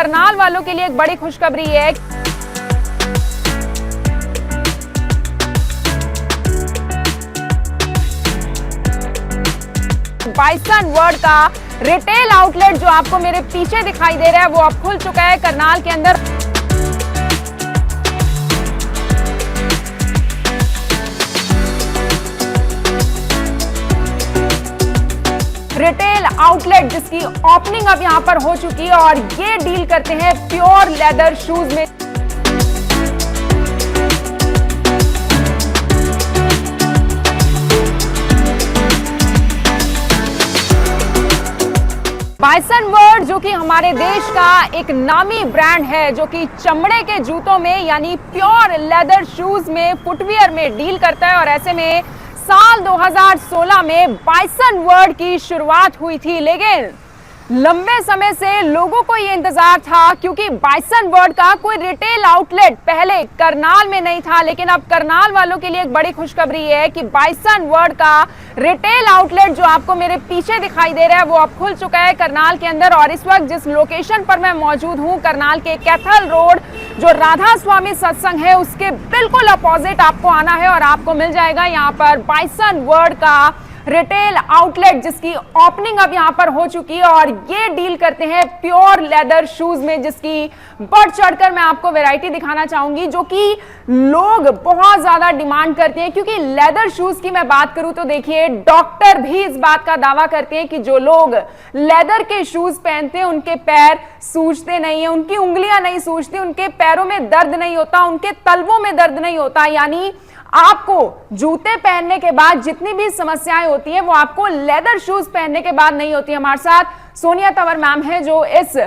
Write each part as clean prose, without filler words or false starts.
करनाल वालों के लिए एक बड़ी खुशखबरी है। बाइसन वर्ल्ड का रिटेल आउटलेट जो आपको मेरे पीछे दिखाई दे रहा है वो अब खुल चुका है करनाल के अंदर। रिटेल आउटलेट जिसकी ओपनिंग अब यहां पर हो चुकी है और ये डील करते हैं प्योर लेदर शूज में। बाइसन वर्ल्ड जो कि हमारे देश का एक नामी ब्रांड है जो कि चमड़े के जूतों में यानी प्योर लेदर शूज में फुटवियर में डील करता है और ऐसे में साल 2016 में बाइसन वर्ल्ड की शुरुआत हुई थी। लेकिन लंबे समय से लोगों को यह इंतजार था क्योंकि बाइसन वर्ल्ड का कोई रिटेल आउटलेट पहले करनाल में नहीं था। लेकिन अब करनाल वालों के लिए एक बड़ी खुशखबरी है कि बाइसन वर्ल्ड का रिटेल आउटलेट जो आपको मेरे पीछे दिखाई दे रहा है वो अब खुल चुका है करनाल के अंदर। और इस वक्त जिस लोकेशन पर मैं मौजूद हूं करनाल के कैथल रोड जो राधा स्वामी सत्संग है उसके बिल्कुल अपोजिट आपको आना है और आपको मिल जाएगा यहाँ पर बाइसन वर्ल्ड का रिटेल आउटलेट जिसकी ओपनिंग अब यहां पर हो चुकी है और ये डील करते हैं प्योर लेदर शूज में जिसकी बढ़ चढ़कर मैं आपको वैरायटी दिखाना चाहूंगी जो कि लोग बहुत ज्यादा डिमांड करते हैं। क्योंकि लेदर शूज की मैं बात करूं तो देखिए डॉक्टर भी इस बात का दावा करते हैं कि जो लोग लेदर के शूज पहनते हैं उनके पैर सूजते नहीं है, उनकी उंगलियां नहीं सूजती, उनके पैरों में दर्द नहीं होता, उनके तलवों में दर्द नहीं होता। यानी आपको जूते पहनने के बाद जितनी भी समस्याएं होती हैं वो आपको लेदर शूज पहनने के बाद नहीं होती। हमारे साथ सोनिया तंवर मैम है जो इस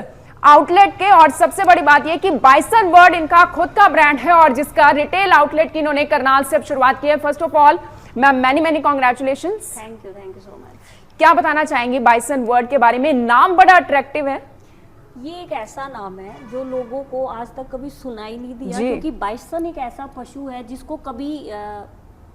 आउटलेट के और सबसे बड़ी बात यह कि बाइसन वर्ल्ड इनका खुद का ब्रांड है और जिसका रिटेल आउटलेट की इन्होंने करनाल से शुरुआत की है। First of all ma'am many congratulations. Thank you so much. क्या बताना चाहेंगी बाइसन वर्ल्ड के बारे में? नाम बड़ा अट्रैक्टिव है। ये एक ऐसा नाम है जो लोगों को आज तक कभी सुनाई नहीं दिया क्योंकि बाइसन एक ऐसा पशु है जिसको कभी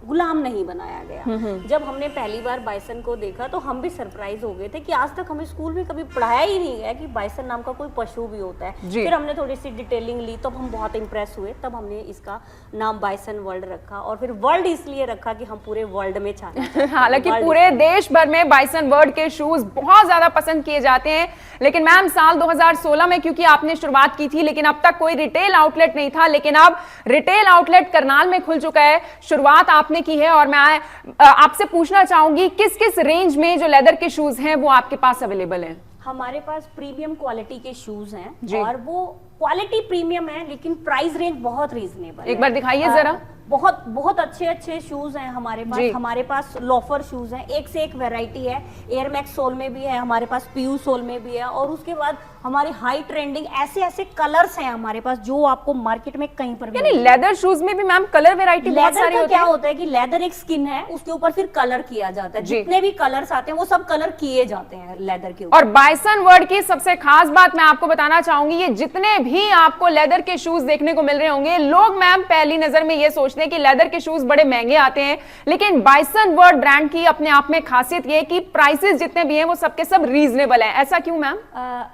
गुलाम नहीं बनाया गया। जब हमने पहली बार बाइसन को देखा तो हम भी सरप्राइज हो गए थे कि आज तक हमें स्कूल में कभी पढ़ाया ही नहीं गया कि बाइसन नाम का कोई पशु भी होता है। फिर हमने थोड़ी सी डिटेलिंग ली तब हम बहुत इंप्रेस हुए, तब हमने इसका नाम बाइसन वर्ल्ड रखा और फिर वर्ल्ड इसलिए रखा कि हम पूरे वर्ल्ड में छाना। हालांकि पूरे देश भर में बाइसन वर्ल्ड के शूज बहुत ज्यादा पसंद किए जाते हैं। लेकिन मैम साल 2016 में क्योंकि आपने शुरुआत की थी लेकिन अब तक कोई रिटेल आउटलेट नहीं था, लेकिन अब रिटेल आउटलेट करनाल में खुल चुका है, शुरुआत आपने की है। और मैं आपसे पूछना चाहूंगी किस किस रेंज में जो लेदर के शूज हैं वो आपके पास अवेलेबल हैं? हमारे पास प्रीमियम क्वालिटी के शूज हैं और वो क्वालिटी प्रीमियम है लेकिन प्राइस रेंज बहुत रीजनेबल है। एक बार दिखाइए जरा। बहुत अच्छे शूज हैं हमारे पास। हमारे पास लोफर शूज हैं, एक से एक वैरायटी है। एयर मैक्स सोल में भी है हमारे पास, पीयू सोल में भी है और उसके बाद हमारी हाई ट्रेंडिंग ऐसे कलर्स हैं हमारे पास जो आपको मार्केट में कहीं पर भी नहीं। लेदर शूज में भी मैम कलर वैरायटी बहुत सारी होती है। क्या होता है कि लेदर एक स्किन है, उसके ऊपर फिर कलर किया जाता है। जितने भी कलर्स आते हैं वो सब कलर किए जाते हैं लेदर के ऊपर। और बाइसन वर्ल्ड की सबसे खास बात मैं आपको बताना चाहूंगी, ये जितने भी आपको लेदर के शूज देखने को मिल रहे होंगे, लोग मैम पहली नजर में ये सोचते हैं कि लेदर के शूज बड़े महंगे आते हैं, लेकिन बाइसन वर्ल्ड ब्रांड की अपने आप में खासियत ये है कि प्राइसेस जितने भी हैं वो सबके सब रीजनेबल हैं। ऐसा क्यों मैम?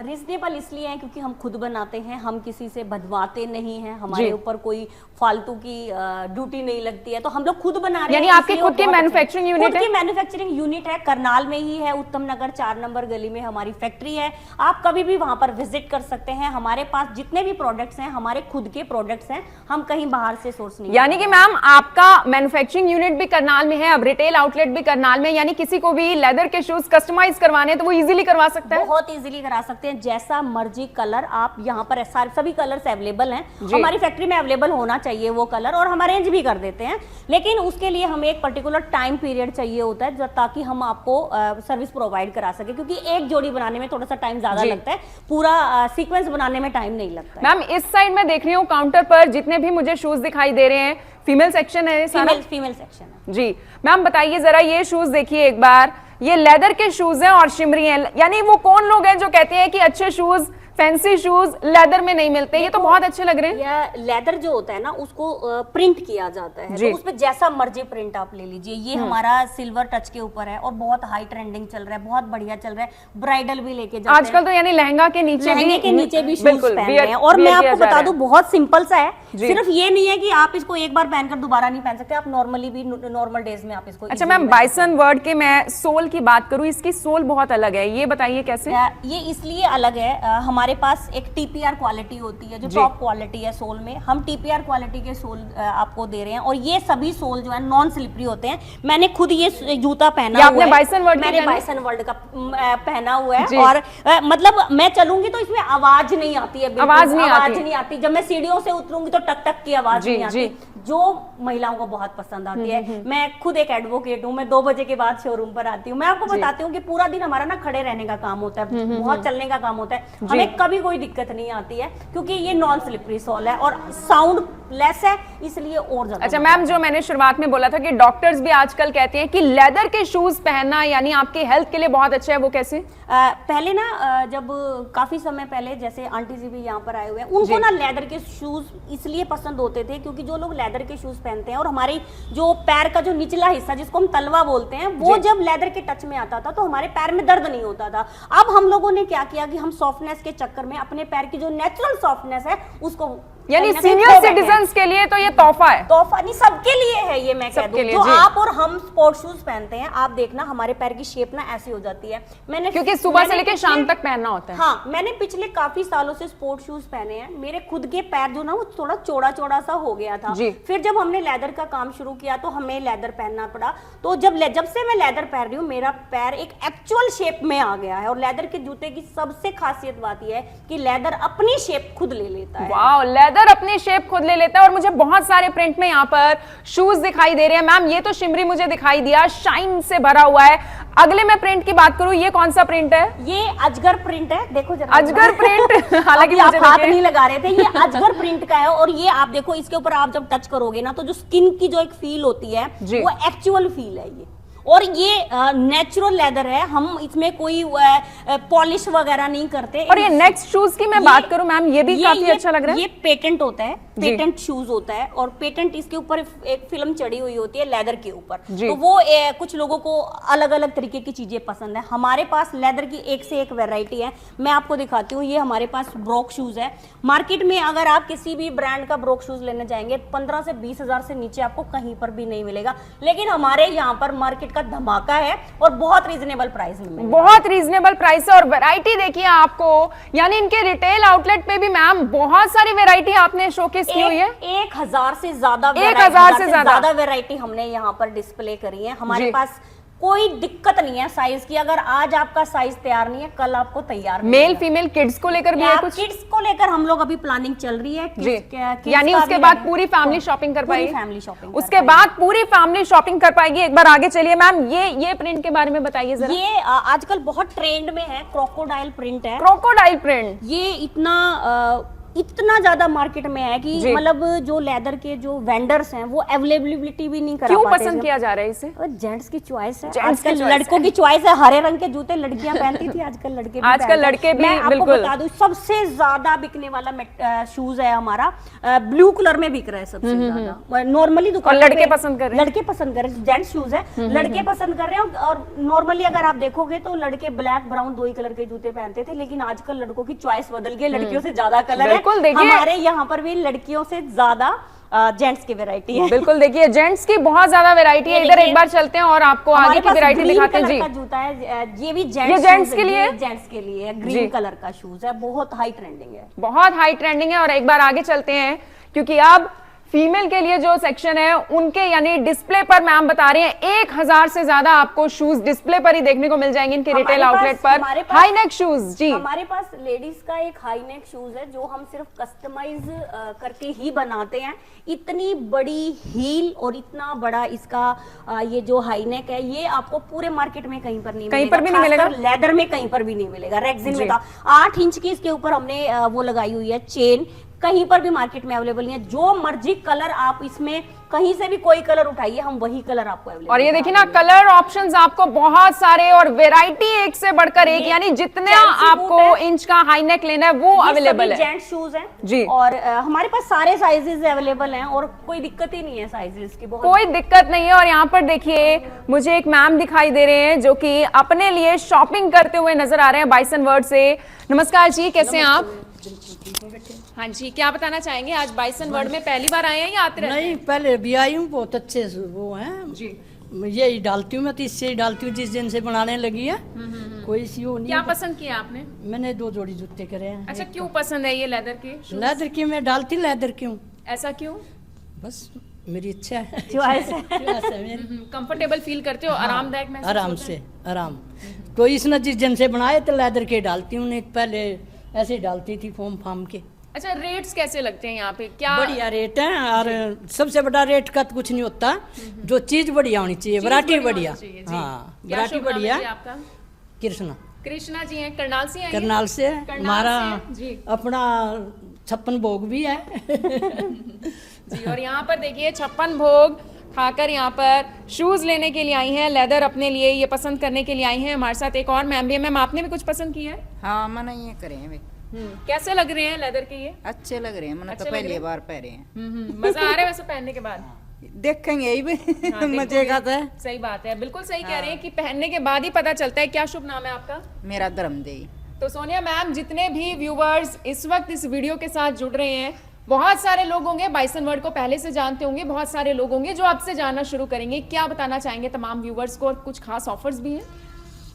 रीजनेबल इसलिए है क्योंकि हम खुद बनाते हैं, हम किसी से बधवाते नहीं हैं, हमारे ऊपर कोई फालतू की ड्यूटी नहीं लगती है, तो हम लोग खुद बना रहे हैं। यानी आपकी खुद की मैन्युफैक्चरिंग यूनिट है? मैन्युफैक्चरिंग यूनिट है, करनाल में ही है, उत्तम नगर 4 नंबर गली में हमारी फैक्ट्री है। आप कभी भी वहां पर विजिट कर सकते हैं। हमारे पास जितने भी प्रोडक्ट्स हैं हमारे खुद के प्रोडक्ट्स हैं, हम कहीं बाहर से सोर्स नहीं। यानी कि मैम आपका मैन्युफैक्चरिंग यूनिट भी करनाल में है, अब रिटेल आउटलेट भी करनाल में, यानी किसी को भी लेदर के शूज कस्टमाइज करवाने तो वो इजीली करवा सकता है? बहुत इजीली करा सकते हैं, जैसा मर्जी कलर आप यहाँ पर सभी कलर्स अवेलेबल हैं। हमारी फैक्ट्री में अवेलेबल होना चाहिए वो कलर और हम अरेंज भी कर देते हैं, लेकिन उसके लिए हमें एक पर्टिकुलर टाइम पीरियड चाहिए होता है ताकि हम आपको सर्विस प्रोवाइड करा सके, क्योंकि एक जोड़ी बनाने में थोड़ा सा टाइम ज्यादा लगता है, पूरा सीक्वेंस बनाने में टाइम नहीं लगता। मैम इस साइड में देख रही हूँ काउंटर पर जितने भी मुझे शूज दिखाई दे रहे हैं, फीमेल सेक्शन है सारा? फीमेल सेक्शन है जी। मैम बताइए जरा, ये शूज देखिए एक बार, ये लेदर के शूज हैं और शिमरी हैं, यानी वो कौन लोग हैं जो कहते हैं कि अच्छे शूज फैंसी शूज लेदर में नहीं मिलते, ये तो बहुत अच्छे लग रहे हैं। या लेदर जो होता है ना उसको प्रिंट किया जाता है, तो उसपे जैसा मर्जी प्रिंट आप ले लीजिए। ये हमारा सिल्वर टच के ऊपर है और बहुत हाई ट्रेंडिंग चल रहा है, बहुत बढ़िया चल रहा है, ब्राइडल भी लेके जाते हैं आजकल तो, यानी लहंगा के नीचे भी शूज पहन रहे हैं। और मैं आपको बता दूं बहुत सिंपल सा है, सिर्फ ये नहीं है कि आप इसको एक बार पहनकर दोबारा नहीं पहन सकते, आप नॉर्मली भी नॉर्मल डेज में आप इसको। अच्छा मैम, बाइसन वर्ड के मैं सोल की बात करूं, इसकी सोल बहुत अलग है, ये बताइए कैसे? ये इसलिए अलग है, हमारे पास एक टीपीआर क्वालिटी होती है जो टॉप क्वालिटी है सोल में, हम टीपीआर क्वालिटी के सोल आपको दे रहे हैं। और ये सभी सोल जो है नॉन स्लिपरी होते हैं। मैंने खुद ये जूता पहना हुआ है, मैंने बाइसन वर्ल्ड का पहना हुआ है। और मतलब मैं चलूंगी तो इसमें आवाज नहीं आती है, आवाज नहीं आती। जब मैं सीढ़ियों से उतरूंगी तो टक टक की आवाज नहीं आती, जो महिलाओं को बहुत पसंद आती है। मैं खुद एक एडवोकेट हूँ, मैं 2 बजे के बाद शोरूम पर आती हूँ। मैं आपको बताती हूँ कि पूरा दिन हमारा ना खड़े रहने का काम होता है, बहुत चलने का काम होता है, हमें कभी कोई दिक्कत नहीं आती है क्योंकि ये नॉन स्लिपरी सोल है और साउंड लेस है, इसलिए और ज्यादा। अच्छा मैम, जो मैंने शुरुआत में बोला था कि डॉक्टर्स भी आजकल कहते हैं कि लेदर के शूज पहनना यानी आपके हेल्थ के लिए बहुत अच्छा है, वो कैसे? पहले ना जब काफी समय पहले, जैसे आंटी जी भी यहाँ पर आए हुए हैं, उनको ना लेदर के शूज इसलिए पसंद होते थे क्योंकि जो लोग लेदर के शूज पहनते हैं और हमारी जो पैर का जो निचला हिस्सा जिसको हम तलवा बोलते हैं, वो जब लेदर के टच में आता था तो हमारे पैर में दर्द नहीं होता था। अब हम लोगों ने क्या किया कि हम सॉफ्टनेस के चक्कर में अपने पैर की जो नेचुरल सॉफ्टनेस है उसको, यानी सीनियर सिटीजन्स के लिए तो ये तोहफा है। तोहफा नहीं, सबके लिए है ये, मैं कह दूं। जो आप और हम स्पोर्ट शूज पहनते हैं, आप देखना हमारे पैर की शेप ना ऐसी हो जाती है। क्योंकि सुबह से लेकर शाम तक पहनना होता है। हाँ, मैंने पिछले काफी सालों से स्पोर्ट शूज पहने हैं, मेरे खुद के पैर जो ना वो थोड़ा चौड़ा चौड़ा सा हो गया था। फिर जब हमने लेदर का काम शुरू किया तो हमें लेदर पहनना पड़ा। तो जब से मैं लेदर पहन रही हूँ, मेरा पैर एक एक्चुअल शेप में आ गया है। और लेदर के जूते की सबसे खासियत बात यह है कि लेदर अपनी शेप खुद ले लेता है। वाह, लेदर अपनी शेप खुद ले लेता है। और मुझे बहुत सारे प्रिंट में यहाँ पर शूज दिखाई दे रहे हैं। मैम, ये तो शिमरी मुझे दिखाई दिया, शाइन से भरा हुआ है। अगले मैं प्रिंट की बात करूं, ये कौन सा प्रिंट है? ये अजगर प्रिंट है, देखो जरा। अजगर प्रिंट हालांकि आप हाथ नहीं लगा रहे थे, ये अजगर प्रिंट का है। और ये आप देखो, इसके ऊपर आप जब टच करोगे ना तो जो स्किन की जो एक फील होती है वो एक्चुअल फील है ये। और ये नेचुरल लेदर है, हम इसमें कोई पॉलिश वगैरह नहीं करते। और ये नेक्स्ट शूज की मैं बात करूं मैम, ये भी काफी अच्छा लग रहा है। ये पेटेंट होता है, पेटेंट शूज होता है। और पेटेंट इसके ऊपर एक फिल्म चढ़ी हुई होती है लेदर के ऊपर, तो वो कुछ लोगों को अलग अलग तरीके की चीजें पसंद है। हमारे पास लेदर की एक से एक वैरायटी है, मैं आपको दिखाती हूँ। ये हमारे पास ब्रोक शूज है। मार्केट में अगर आप किसी भी ब्रांड का ब्रोक शूज लेने जाएंगे 15 से 20 हजार से नीचे आपको कहीं पर भी नहीं मिलेगा। लेकिन हमारे यहाँ पर मार्केट का धमाका है और बहुत रीजनेबल प्राइस में, बहुत रीजनेबल प्राइस है। और वैरायटी देखिए आपको, यानी इनके रिटेल आउटलेट पे भी मैम बहुत सारी वैरायटी आपने शोकेस की हुई है। 1000 से ज्यादा, 1000 से ज्यादा वैरायटी हमने यहाँ पर डिस्प्ले करी है। हमारे पास कोई दिक्कत नहीं है साइज की, अगर आज आपका साइज तैयार नहीं है कल आपको तैयार मेल फीमेल किड्स को लेकर भी है कुछ? किड्स को लेकर हम लोग अभी प्लानिंग चल रही है यानी उसके बाद पूरी फैमिली शॉपिंग कर पाएगी, फैमिली शॉपिंग उसके बाद पूरी फैमिली शॉपिंग कर पाएगी। एक बार आगे चलिए मैम, ये प्रिंट के बारे में बताइए जरा। ये आजकल बहुत ट्रेंड में है, क्रोकोडाइल प्रिंट है। क्रोकोडाइल प्रिंट ये इतना ज्यादा मार्केट में है कि मतलब जो लेदर के जो वेंडर्स हैं वो अवेलेबिलिटी भी नहीं करा क्यों पाते। पसंद किया जा रहा है इसे? जेंट्स की चॉइस है, आजकल लड़कों की चॉइस है। हरे रंग के जूते लड़कियां पहनती थी, आजकल लड़के भी मैं आपको बता दूं सबसे ज्यादा बिकने वाला शूज है हमारा, ब्लू कलर में बिक रहा है सबसे ज्यादा। नॉर्मली दुकान लड़के पसंद कर रहे हैं, लड़के पसंद कर रहे हैं, जेंट्स शूज है, लड़के पसंद कर रहे हैं। और नॉर्मली अगर आप देखोगे तो लड़के ब्लैक ब्राउन 2 ही कलर के जूते पहनते थे, लेकिन आजकल लड़कों की चॉइस बदल गई, लड़कियों से ज्यादा कलर है। हमारे यहाँ पर भी लड़कियों से ज्यादा जेंट्स की वैरायटी है। बिल्कुल, देखिए जेंट्स की बहुत ज्यादा वैरायटी है। इधर एक बार चलते हैं और आपको आगे की वैरायटी दिखाते हैं। जी, का जूता है, ये भी जेंट्स के लिए, जेंट्स के लिए ग्रीन कलर का शूज है, बहुत हाई ट्रेंडिंग है, बहुत हाई ट्रेंडिंग है। और एक बार आगे चलते हैं क्योंकि अब फीमेल के लिए जो सेक्शन है उनके यानी डिस्प्ले पर मैम बता रहे हैं 1000 से ज्यादा आपको शूज डिस्प्ले पर ही देखने को मिल जाएंगे इनके रिटेल आउटलेट पर। हाई नेक शूज, जी हमारे पास लेडीज का एक हाई नेक शूज है जो हम सिर्फ कस्टमाइज करके ही बनाते हैं। इतनी बड़ी हील और इतना बड़ा इसका ये जो हाई नेक है, ये आपको पूरे मार्केट में कहीं पर नहीं मिलेगा, पर भी नहीं मिलेगा, लेदर में कहीं पर भी नहीं मिलेगा। रेक्सिन में था 8 इंच की इसके ऊपर हमने वो लगाई हुई है चेन, कहीं पर भी मार्केट में अवेलेबल नहीं है। जो मर्जी कलर आप इसमें कहीं से भी कोई कलर उठाइए, हम वही कलर आपको अवेलेबल। और ये देखिए ना, कलर ऑप्शंस आपको बहुत सारे और वैरायटी एक से बढ़कर एक, यानी जितना आपको इंच का हाई नेक लेना है वो अवेलेबल है। जेंट्स शूज हैं जी, और हमारे पास सारे साइजेस अवेलेबल हैं और कोई दिक्कत ही नहीं है साइजेस की, कोई दिक्कत नहीं है। और यहाँ पर देखिए मुझे एक मैम दिखाई दे रहे हैं जो कि अपने लिए शॉपिंग करते हुए नजर आ रहे हैं बाइसन वर्ल्ड से। नमस्कार जी, कैसे हैं आप? हाँ जी, क्या बताना चाहेंगे? आज बाइसन वर्ल्ड में पहली बार आए हैं या आते रहते हैं? नहीं, पहले भी आई हूँ, बहुत अच्छे वो हैं जी। यही डालती हूँ मैं, तो इससे ही डालती हूँ जिस दिन से बनाने लगी है। कोई सी वो नहीं। क्या पसंद किया आपने? मैंने 2 जोड़ी जूते करे हैं। अच्छा, क्यों पसंद है ये लेदर के? लेदर की मैं डालती लेदर क्यों, ऐसा क्यों? बस मेरी इच्छा है, चॉइस है मेरी। कंफर्टेबल फील करते हो? आरामदायक महसूस आराम होता है? से आराम। तो इसने जिस दिन से बनाए तो लेदर के डालती हूँ, नहीं पहले ऐसे ही डालती थी फॉर्म फार्म के। अच्छा, रेट्स कैसे लगते हैं यहाँ पे? क्या बढ़िया रेट है, और सबसे बड़ा रेट का तो कुछ नहीं होता, जो चीज बढ़िया होनी चाहिए, वैरायटी बढ़िया। हाँ, वैरायटी बढ़िया। आपका? कृष्णा। कृष्णा जी हैं, करनाल से हैं? करनाल से हमारा जी। अपना 56 भोग भी है। जी, और यहाँ पर देखिए 56 भोग खाकर यहाँ पर शूज लेने के लिए आई हैं, लेदर अपने लिए ये पसंद करने के लिए आई हैं। हमारे साथ एक और मैम भी है। मैम, आपने भी कुछ पसंद किया है? हाँ, मैंने ये करे हैं वे। कैसे लग रहे हैं लेदर के ये? अच्छे लग रहे हैं, मैंने अच्छे तो लग रहे पहली हैं? बार पहने हैं। मजा आ रहा है वैसे पहनने के बाद? देखेंगे यही भी। हाँ, मजे का तो है। सही बात है, बिल्कुल सही कह रहे हैं कि पहनने के बाद ही पता चलता है। क्या शुभ नाम है आपका? मेरा धर्मदेही। तो सोनिया मैम, जितने भी व्यूवर्स इस वक्त इस वीडियो के साथ जुड़ रहे हैं, बहुत सारे लोग होंगे बाइसन वर्ल्ड को पहले से जानते होंगे, बहुत सारे लोग होंगे जो आपसे जानना शुरू करेंगे। क्या बताना चाहेंगे तमाम व्यूवर्स को, और कुछ खास ऑफर्स भी हैं?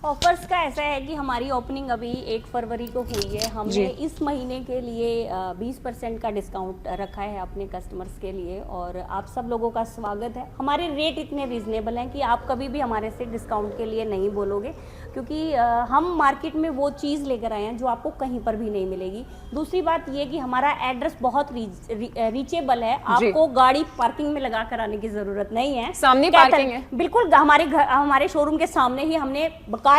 ऑफर्स का ऐसा है कि हमारी ओपनिंग अभी 1 फरवरी को हुई है। हमने इस महीने के लिए 20% का डिस्काउंट रखा है अपने कस्टमर्स के लिए, और आप सब लोगों का स्वागत है। हमारे रेट इतने रीजनेबल हैं कि आप कभी भी हमारे से डिस्काउंट के लिए नहीं बोलोगे, क्योंकि हम मार्केट में वो चीज़ लेकर आए हैं जो आपको कहीं पर भी नहीं मिलेगी। दूसरी बात ये कि हमारा एड्रेस बहुत रीचेबल है, आपको गाड़ी पार्किंग में लगा कर आने की जरूरत नहीं है। सामने पार्किंग है, बिल्कुल। हमारे शोरूम के सामने ही हमने बाकायदा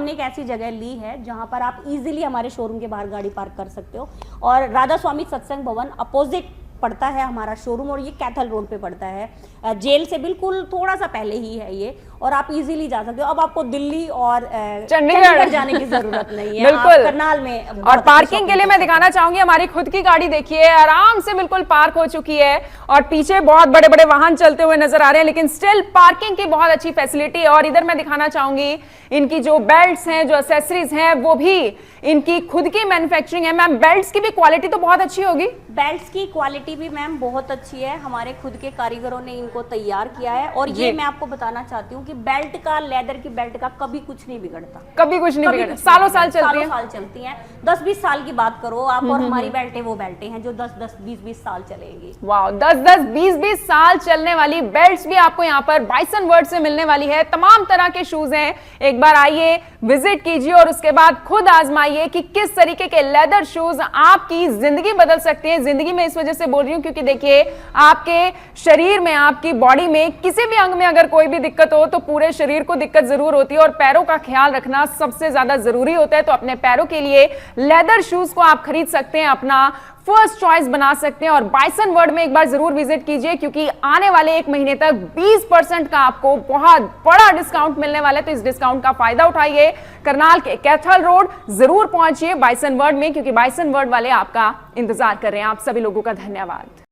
एक ऐसी जगह ली है जहां पर आप इजीली हमारे शोरूम के बाहर गाड़ी पार्क कर सकते हो। और राधा स्वामी सत्संग भवन अपोजिट पड़ता है हमारा शोरूम, और ये कैथल रोड पे पड़ता है, जेल से बिल्कुल थोड़ा सा पहले ही है ये, और आप इजीली जा सकते हो। अब आपको दिल्ली और चंडीगढ़ जाने की जरूरत नहीं है, बिल्कुल। आप करनाल में। और पार्किंग के लिए मैं दिखाना चाहूंगी, हमारी खुद की गाड़ी देखिए आराम से बिल्कुल पार्क हो चुकी है, और पीछे बहुत बड़े बड़े वाहन चलते हुए नजर आ रहे हैं, लेकिन स्टिल पार्किंग की बहुत अच्छी फैसिलिटी है। और इधर मैं दिखाना चाहूंगी इनकी जो बेल्ट्स हैं, जो एक्सेसरीज हैं, वो भी इनकी खुद की मैन्युफैक्चरिंग है। मैम, बेल्ट्स की भी क्वालिटी तो बहुत अच्छी होगी? बेल्ट्स की क्वालिटी भी मैम बहुत अच्छी है, हमारे खुद के कारीगरों ने इनको तैयार किया है। और ये मैं आपको बताना चाहती हूँ कि बेल्ट का, लेदर की बेल्ट का कभी कुछ नहीं बिगड़ता, कभी कुछ नहीं बिगड़ता, सालों साल चलती है। साल चलती हैं। 10-20 साल की बात करो आप, और हमारी बेल्टें वो बेल्टें हैं जो 10-10, 20-20 साल चलेंगी। वाह, 10-10, 20-20 साल चलने वाली बेल्ट्स भी आपको यहाँ पर बाइसन वर्ल्ड से मिलने वाली है। तमाम तरह के शूज हैं, एक बार आइए, विजिट कीजिए, और उसके बाद खुद आजमाइए कि किस तरीके के लेदर शूज आपकी जिंदगी बदल सकते हैं। जिंदगी में इस वजह से बोल रही हूं क्योंकि देखिए, आपके शरीर में, आपकी बॉडी में किसी भी अंग में अगर कोई भी दिक्कत हो तो पूरे शरीर को दिक्कत जरूर होती है, और पैरों का ख्याल रखना सबसे ज्यादा जरूरी होता है। तो अपने पैरों के लिए लेदर शूज को आप खरीद सकते हैं, अपना फर्स्ट चॉइस बना सकते हैं। और बाइसन वर्ल्ड में एक बार जरूर विजिट कीजिए, क्योंकि आने वाले 1 महीने तक 20% का आपको बहुत बड़ा डिस्काउंट मिलने वाला है। तो इस डिस्काउंट का फायदा उठाइए। करनाल के कैथल रोड जरूर पहुंचिए बाइसन वर्ल्ड में, क्योंकि बाइसन वर्ल्ड वाले आपका इंतजार कर रहे हैं। आप सभी लोगों का धन्यवाद।